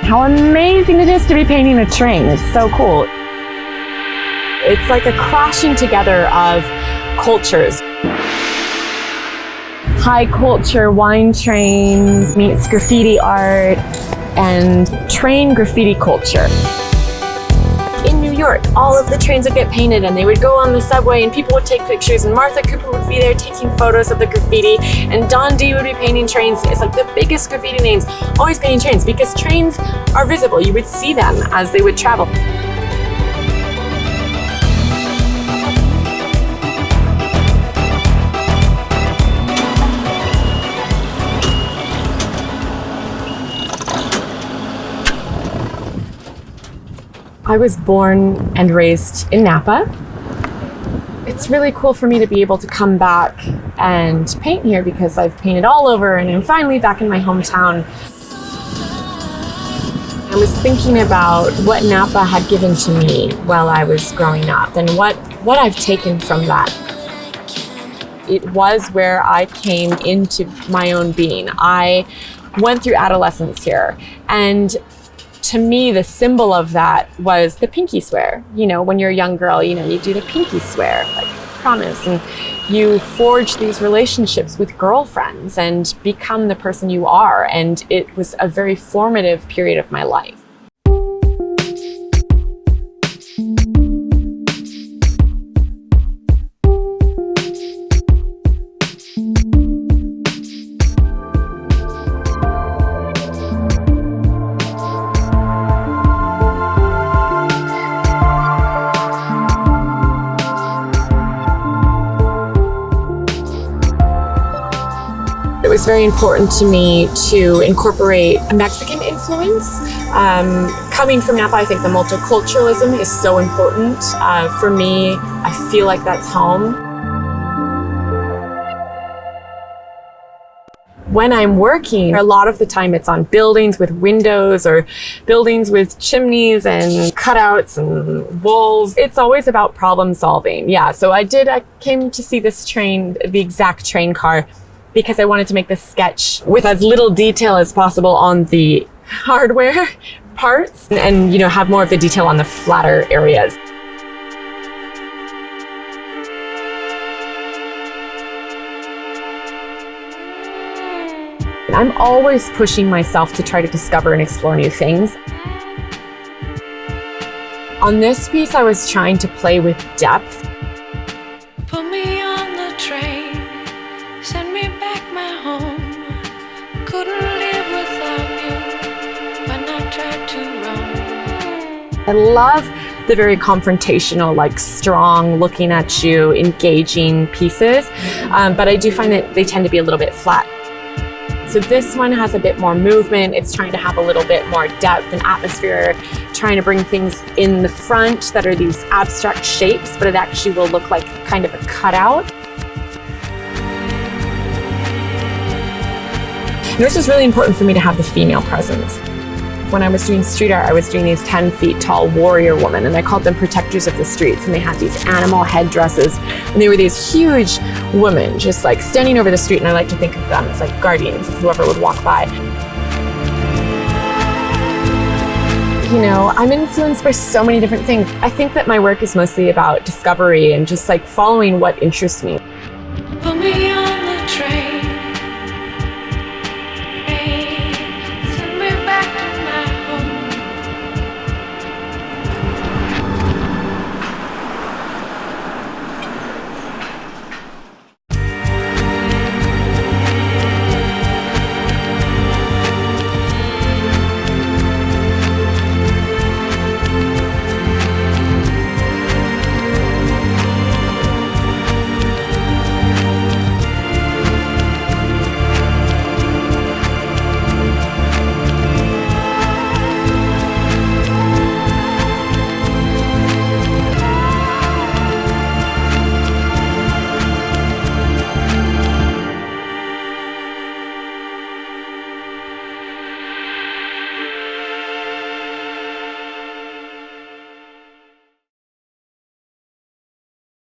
how amazing it is to be painting a train. It's so cool. It's like a crashing together of cultures. High culture wine train meets graffiti art and train graffiti culture. In New York, all of the trains would get painted and they would go on the subway and people would take pictures and Martha Cooper would be there taking photos of the graffiti and Don D would be painting trains. It's like the biggest graffiti names always painting trains because trains are visible. You would see them as they would travel. I was born and raised in Napa. It's really cool for me to be able to come back and paint here because I've painted all over and I'm finally back in my hometown. I was thinking about what Napa had given to me while I was growing up and what I've taken from that. It was where I came into my own being. I went through adolescence here, and to me, the symbol of that was the pinky swear. You know, when you're a young girl, you know, you do the pinky swear, like promise, and you forge these relationships with girlfriends and become the person you are. And it was a very formative period of my life. It was very important to me to incorporate a Mexican influence. Coming from Napa, I think the multiculturalism is so important. For me, I feel like that's home. When I'm working, a lot of the time it's on buildings with windows or buildings with chimneys and cutouts and walls. It's always about problem solving. Yeah, so I came to see this train, the exact train car, because I wanted to make this sketch with as little detail as possible on the hardware parts and you know, have more of the detail on the flatter areas. I'm always pushing myself to try to discover and explore new things. On this piece, I was trying to play with depth. Put me on the train, send me back my home. Couldn't live without you when I tried to roam. I love the very confrontational, like strong, looking at you, engaging pieces, but I do find that they tend to be a little bit flat. So this one has a bit more movement. It's trying to have a little bit more depth and atmosphere, trying to bring things in the front that are these abstract shapes, but it actually will look like kind of a cutout. And this is really important for me to have the female presence. When I was doing street art, I was doing these 10 feet tall warrior women, and I called them protectors of the streets. And they had these animal headdresses, and they were these huge women just like standing over the street. And I like to think of them as like guardians of whoever would walk by. You know, I'm influenced by so many different things. I think that my work is mostly about discovery and just like following what interests me.